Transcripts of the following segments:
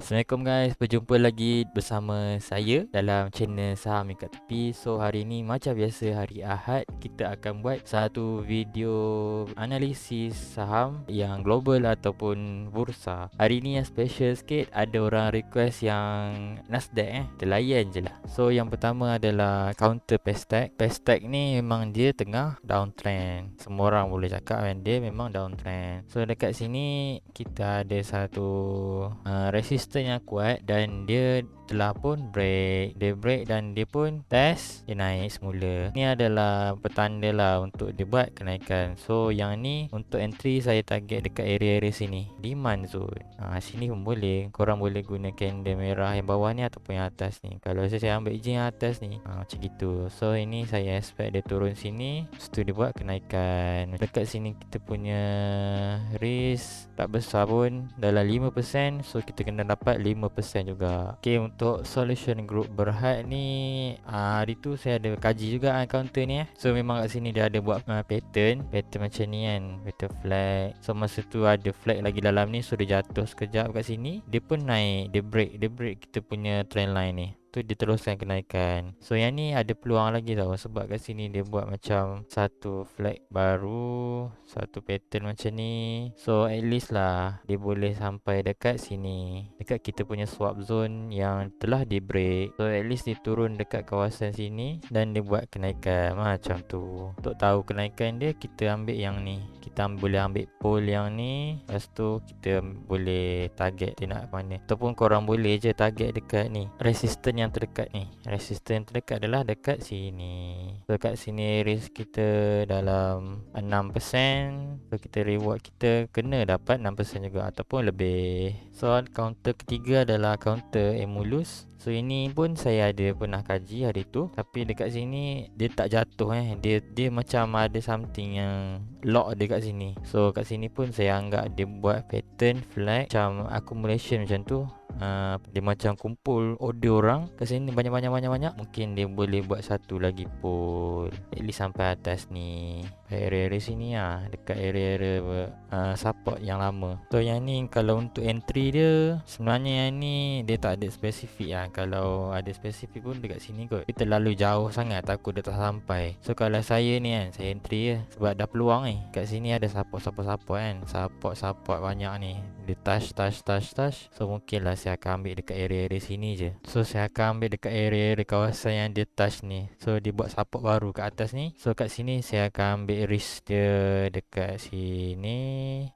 Assalamualaikum guys, berjumpa lagi bersama saya dalam channel Saham Ikat Tepi. So hari ni macam biasa hari Ahad, kita akan buat satu video analisis saham yang global ataupun bursa. Hari ni yang special sikit, ada orang request yang Nasdaq kita layan je lah. So yang pertama adalah counter Pestec. Pestec ni memang dia tengah downtrend. Semua orang boleh cakap kan, dia memang downtrend. So dekat sini kita ada satu resistance yang kuat dan dia telah pun break. Dia break dan dia pun test, dia naik semula. Ni adalah petanda lah untuk dia buat kenaikan. So yang ni untuk entry saya target dekat area-area sini, demand zone. Sini pun boleh, korang boleh guna candle merah yang bawah ni ataupun yang atas ni. Kalau saya ambil je yang atas ni, macam gitu. So ini saya expect dia turun sini, lepas tu dia buat kenaikan. Dekat sini kita punya risk tak besar pun, dalam 5%. So kita kena dapat 5% juga. Okay, untuk solution group Berhad ni, hari tu saya ada kaji juga counter ni So memang kat sini dia ada buat pattern macam ni kan, pattern flag. So masa tu ada flag lagi dalam ni, so dia jatuh sekejap kat sini, dia pun naik, dia break kita punya trend line ni, tu dia teruskan kenaikan. So yang ni ada peluang lagi tau, sebab kat sini dia buat macam satu flag baru, satu pattern macam ni. So at least lah dia boleh sampai dekat sini, dekat kita punya swap zone yang telah di break. So at least dia turun dekat kawasan sini dan dia buat kenaikan macam tu. Untuk tahu kenaikan dia, kita ambil yang ni, kita boleh ambil pole yang ni, lepas tu kita boleh target dia nak ke mana. Ataupun korang boleh je target dekat ni, resistance yang terdekat ni. Resistance yang terdekat adalah dekat sini. So kat sini risk kita dalam 6%. So kita reward kita kena dapat 6% juga ataupun lebih. So counter ketiga adalah counter Emulus. So ini pun saya ada pernah kaji hari tu, tapi dekat sini dia tak jatuh dia macam ada something yang lock dekat sini. So kat sini pun saya anggap dia buat pattern flag macam accumulation macam tu. Dia macam kumpul order orang kat sini banyak. Mungkin dia boleh buat satu lagi pun, at least sampai atas ni, area-area sini dekat area-area support yang lama. So yang ni kalau untuk entry dia, sebenarnya yang ni dia tak ada spesifik Kalau ada spesifik pun dekat sini kot, dia terlalu jauh sangat, takut dia tak sampai. So kalau saya ni saya entry je sebab dah peluang ni. Kat sini ada support kan, support banyak ni, dia touch. So mungkin lah saya akan ambil dekat area-area sini je. So saya akan ambil dekat area-area kawasan yang dia touch ni. So dia buat support baru kat atas ni. So kat sini saya akan ambil risk dia dekat sini,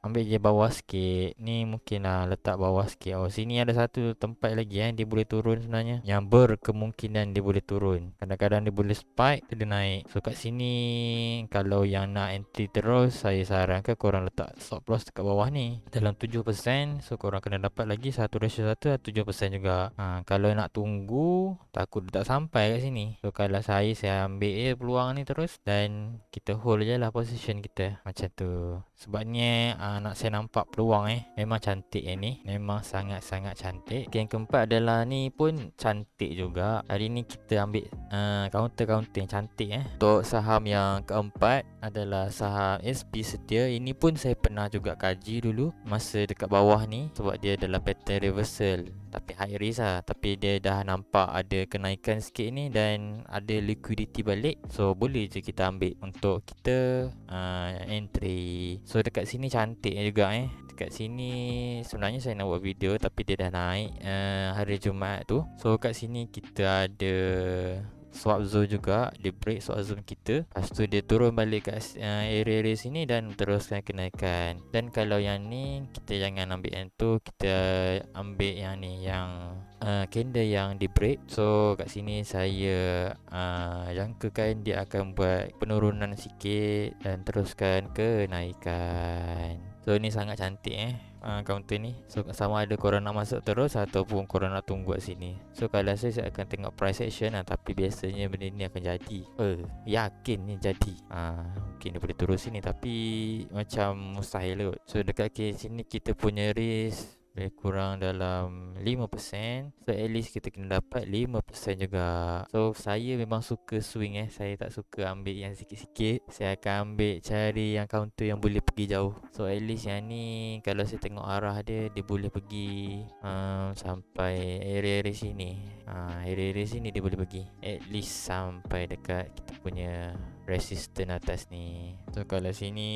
ambil je bawah sikit ni, mungkin lah letak bawah sikit. Sini ada satu tempat lagi dia boleh turun sebenarnya, yang berkemungkinan dia boleh turun. Kadang-kadang dia boleh spike, dia naik. So kat sini kalau yang nak entry terus, saya sarankan korang letak stop loss dekat bawah ni dalam 7%. So korang kena dapat lagi 1:1 juga. Kalau nak tunggu, takut dia tak sampai kat sini. So kalau saya ambil peluang ni terus, dan kita hold je lah position kita macam tu. Sebabnya saya nampak peluang memang cantik ni, memang sangat-sangat cantik. Yang keempat adalah ni pun cantik juga. Hari ni kita ambil counter yang cantik Untuk saham yang keempat adalah saham SP Setia. Ini pun saya pernah juga kaji dulu masa dekat bawah ni, sebab dia adalah pattern reversal tapi high risk tapi dia dah nampak ada kenaikan sikit ni dan ada liquidity balik. So boleh je kita ambil untuk kita entry. So dekat sini cantik juga dekat sini sebenarnya saya nak buat video, tapi dia dah naik hari Jumaat tu. So kat sini kita ada swap zone juga, dia break swap zone kita, lepas tu dia turun balik kat area-area sini dan teruskan kenaikan. Dan kalau yang ni kita jangan ambil yang tu, kita ambil yang ni, yang candle yang di break. So kat sini saya jangkakan dia akan buat penurunan sikit dan teruskan kenaikan. So ni sangat cantik counter ni. So sama ada korang nak masuk terus ataupun korang nak tunggu kat sini. So kalau saya akan tengok price action tapi biasanya benda ni akan jadi. Yakin ni jadi. Mungkin dia boleh turun sini tapi macam mustahil kot. So dekat sini kita punya risk lebih kurang dalam 5%. So at least kita kena dapat 5% juga. So saya memang suka swing saya tak suka ambil yang sikit-sikit. Saya akan ambil cari yang counter yang boleh pergi jauh. So at least yang ni kalau saya tengok arah dia, dia boleh pergi sampai area-area sini. Area-area sini dia boleh pergi at least sampai dekat kita punya resistance atas ni. So kalau sini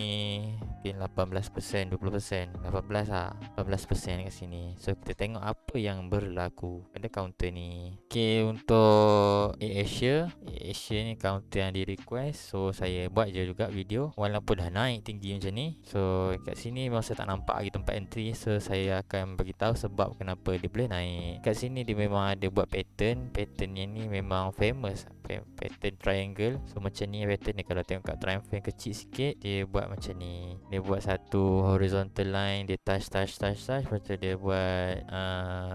mungkin 18%, 20%, 18 lah, 18% kat sini. So kita tengok apa yang berlaku pada counter ni. Okay, untuk Asia ni counter yang di request. So saya buat je juga video walaupun dah naik tinggi macam ni. So kat sini memang saya tak nampak lagi tempat entry. So saya akan beritahu sebab kenapa dia boleh naik. Kat sini dia memang ada buat pattern. Pattern yang ni memang famous, pattern triangle. So macam ni pattern ni, kalau tengok kat time frame kecil sikit, dia buat macam ni. Dia buat satu horizontal line, dia touch. Lepas tu dia buat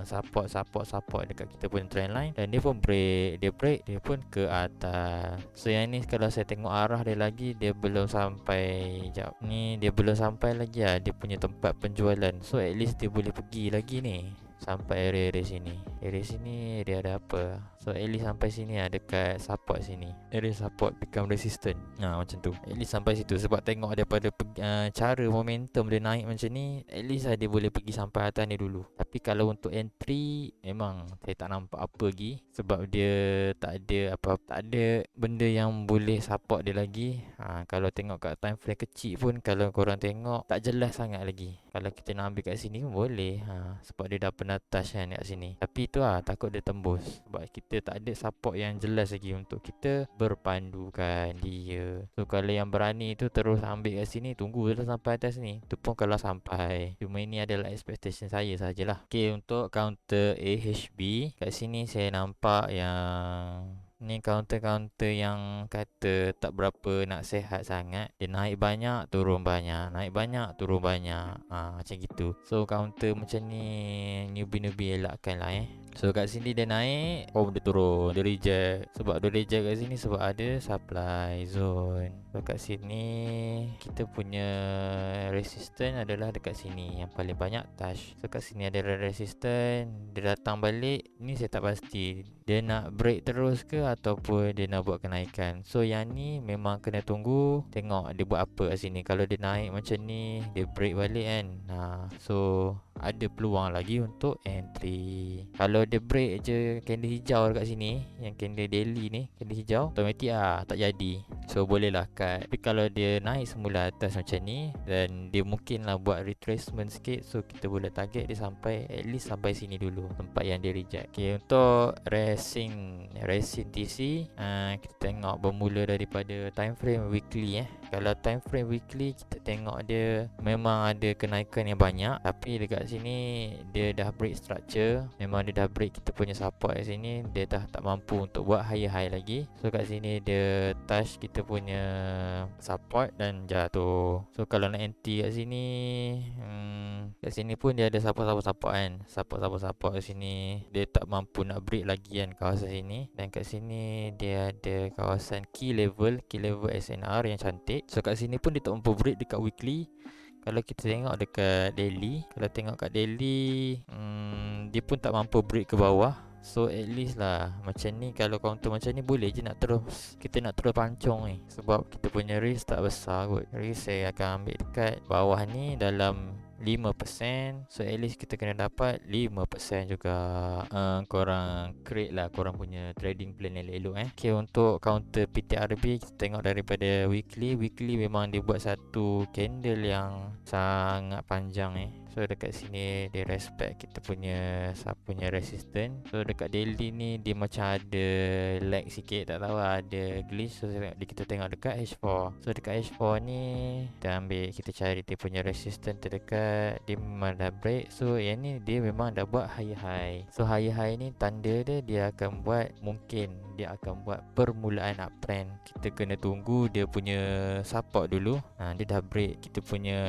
support dekat kita punya trend line. Dan dia pun break, dia pun ke atas. So yang ni kalau saya tengok arah dia lagi, dia belum sampai. Sekejap ni, dia belum sampai lagi lah dia punya tempat penjualan. So at least dia boleh pergi lagi ni sampai area sini. Area sini dia ada apa? So at least sampai sini lah, dekat support sini. Area support become resistant. Macam tu. At least sampai situ. Sebab tengok daripada cara momentum dia naik macam ni, at least lah dia boleh pergi sampai atas ni dulu. Tapi kalau untuk entry, memang saya tak nampak apa lagi. Sebab dia tak ada apa, tak ada benda yang boleh support dia lagi. Kalau tengok kat time frame kecil pun, kalau korang tengok, tak jelas sangat lagi. Kalau kita nak ambil kat sini pun boleh. Sebab dia dah pernah touch kan kat sini. Tapi tu takut dia tembus. Sebab kita tak ada support yang jelas lagi untuk kita berpandukan dia. So kalau yang berani tu terus ambil kat sini, tunggu je sampai atas ni. Tu pun kalau sampai. Cuma ini adalah expectation saya sajalah. Okay, untuk counter AHB, kat sini saya nampak yang ni counter-counter yang kata tak berapa nak sihat sangat. Dia naik banyak, turun banyak. Naik banyak, turun banyak. Macam gitu. So counter macam ni, newbie-newbie elakkan lah So kat sini dia naik, dia turun, dia reject. Sebab dia reject kat sini sebab ada supply zone. So kat sini kita punya resistance adalah dekat sini, yang paling banyak touch. So kat sini ada resistance, dia datang balik. Ni saya tak pasti dia nak break terus ke ataupun dia nak buat kenaikan. So yang ni memang kena tunggu, tengok dia buat apa kat sini. Kalau dia naik macam ni, dia break balik kan. So ada peluang lagi untuk entry. Kalau dia break je candle hijau dekat sini, yang candle daily ni, candle hijau, automatik tak jadi. So boleh lah cut. Tapi kalau dia naik semula atas macam ni, dan dia mungkin lah buat retracement sikit, so kita boleh target dia sampai, at least sampai sini dulu, tempat yang dia reject. Okay, untuk racing TC, kita tengok bermula daripada time frame weekly. Kalau time frame weekly, kita tengok dia memang ada kenaikan yang banyak. Tapi dekat sini dia dah break structure. Memang dia dah break kita punya support kat sini. Dia dah tak mampu untuk buat higher high lagi. So kat sini dia touch kita punya support dan jatuh. So kalau nak anti kat sini, kat sini pun dia ada support kan. Support kat sini. Dia tak mampu nak break lagi kan kawasan sini. Dan kat sini dia ada kawasan key level SNR yang cantik. So kat sini pun dia tak mampu break dekat weekly. Kalau kita tengok dekat daily, kalau tengok kat daily, dia pun tak mampu break ke bawah. So at least lah macam ni, kalau counter macam ni boleh je nak terus, kita nak terus pancung ni. Sebab kita punya risk tak besar kot. Risk saya akan ambil dekat bawah ni dalam 5%. So at least kita kena dapat 5% juga. Korang create lah korang punya trading plan elok-elok. Okay, untuk counter PTRB, kita tengok daripada weekly memang dia buat satu candle yang sangat panjang. So dekat sini dia respect kita punya resistance. So dekat daily ni dia macam ada lag sikit, tak tahu ada glitch. So kita tengok dekat H4. So dekat H4 ni kita cari dia punya resistance terdekat. Dia memang dah break. So yang ni dia memang dah buat high high. So high high ni tanda dia akan buat, mungkin dia akan buat permulaan uptrend. Kita kena tunggu dia punya support dulu. Dia dah break kita punya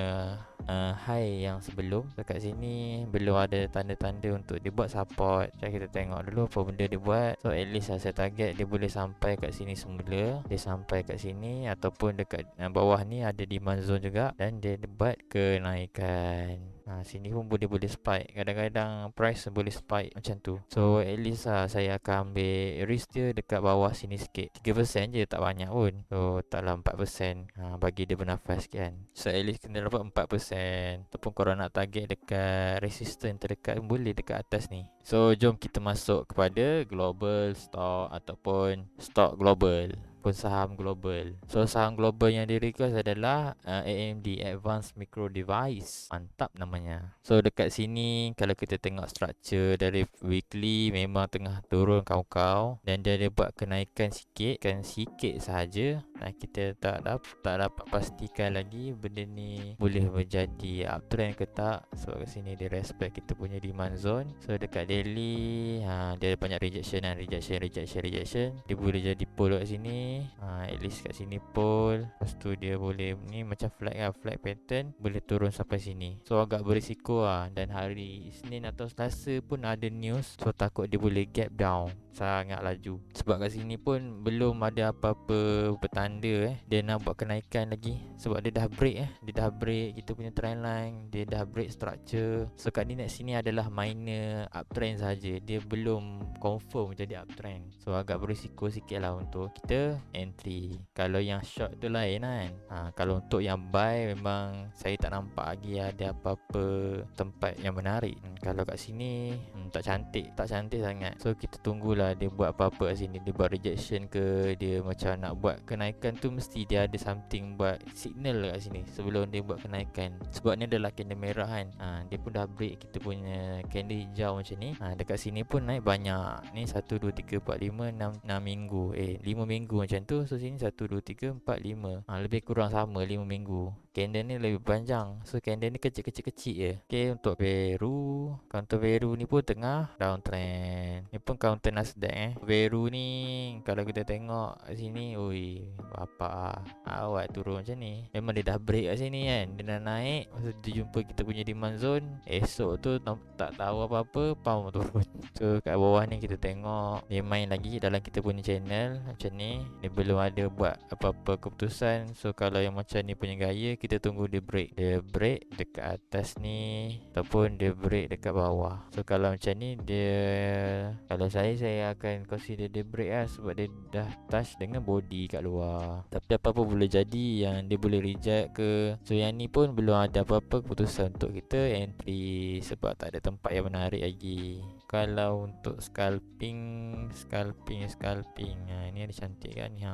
high yang sebelum. Dekat sini belum ada tanda-tanda untuk dia buat support. Jadi kita tengok dulu apa benda dia buat. So at least saya target dia boleh sampai kat sini semula. Dia sampai kat sini ataupun dekat bawah ni ada demand zone juga. Dan dia buat kenaikan. Sini pun boleh spike. Kadang-kadang price boleh spike macam tu. So at least saya akan ambil risk dia dekat bawah sini sikit. 3% je, tak banyak pun. So taklah 4%, bagi dia bernafas sikit kan. So at least kena dapat 4%. Ataupun korang nak target dekat resistance terdekat, boleh dekat atas ni. So jom kita masuk kepada global stock ataupun stock global, pun saham global. So saham global yang di request adalah AMD, Advanced Micro Device. Mantap namanya. So dekat sini kalau kita tengok structure dari weekly, memang tengah turun kau-kau, dan dia ada buat kenaikan sikit, kan sikit sahaja. Kita tak dapat pastikan lagi benda ni boleh menjadi uptrend ke tak, sebab kat sini dia respect kita punya demand zone. So dekat daily dia banyak rejection. Dia boleh jadi pull kat sini. At least kat sini pull, lepas tu dia boleh ni macam flag pattern, boleh turun sampai sini. So agak berisiko Dan hari Isnin atau Selasa pun ada news, so takut dia boleh gap down sangat laju. Sebab kat sini pun belum ada apa-apa bertanda dia nak buat kenaikan lagi. Sebab dia dah break dia dah break kita punya trend line, dia dah break structure. So kat ni next sini adalah minor uptrend saja, dia belum confirm jadi uptrend. So agak berisiko sikit lah untuk kita entry. Kalau yang short tu lain kan. Kalau untuk yang buy, memang saya tak nampak lagi ada apa-apa tempat yang menarik. Kalau kat sini tak cantik sangat. So kita tunggulah dia buat apa-apa kat sini. Dia buat rejection ke, dia macam nak buat kenaikan tu, mesti dia ada something buat signal kat sini sebelum dia buat kenaikan. Sebab ni adalah candle merah kan. Dia pun dah break kita punya candle hijau macam ni. Dekat sini pun naik banyak. Ni 1, 2, 3, 4, 5, 6 minggu 5 minggu macam tu. So sini 1, 2, 3, 4, 5. Lebih kurang sama 5 minggu. Candle ni lebih panjang. So candle ni kecil-kecil je. Okay, untuk Peru, counter Peru ni pun tengah downtrend. Ni pun counter Nasdaq Peru ni kalau kita tengok kat sini, ui bapak awak turun macam ni. Memang dia dah break kat sini kan. Dia dah naik, masa dia jumpa kita punya demand zone, esok tu tak tahu apa-apa, pound turun. So kat bawah ni kita tengok dia main lagi dalam kita punya channel macam ni. Dia belum ada buat apa-apa keputusan. So kalau yang macam ni punya gaya, kita tunggu dia break. Dia break dekat atas ni ataupun dia break dekat bawah. So kalau macam ni, kalau saya akan consider dia break sebab dia dah touch dengan body kat luar. Tapi apa-apa boleh jadi, yang dia boleh reject ke. So yang ni pun belum ada apa-apa keputusan untuk kita entry, sebab tak ada tempat yang menarik lagi. Kalau untuk scalping, ni ada cantik kan ni.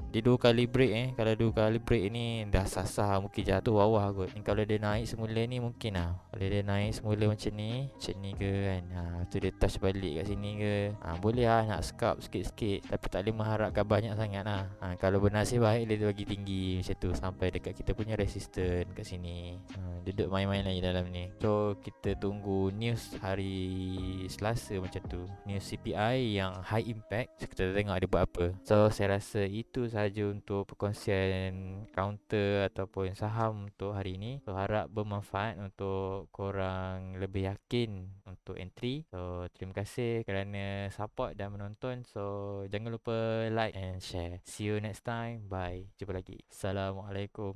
Dia 2 kali break Kalau 2 kali break ni dah sah-sah, mungkin jatuh bawah kot. Kalau dia naik semula ni mungkin Kalau dia naik semula macam ni ke kan, tu dia touch balik kat sini ke, boleh nak scalp sikit-sikit. Tapi tak boleh mengharapkan banyak sangat Kalau bernasib baik, dia bagi tinggi macam tu sampai dekat kita punya resistance kat sini. Dia duduk main-main lagi dalam ni. So kita tunggu news hari Selasa macam tu, news CPI yang high impact. So kita tengok dia buat apa. So saya rasa itu sahaja untuk perkongsian counter ataupun saham untuk hari ini. So harap bermanfaat untuk korang lebih yakin untuk entry. So terima kasih kerana support dan menonton. So jangan lupa like and share. See you next time. Bye. Jumpa lagi. Assalamualaikum.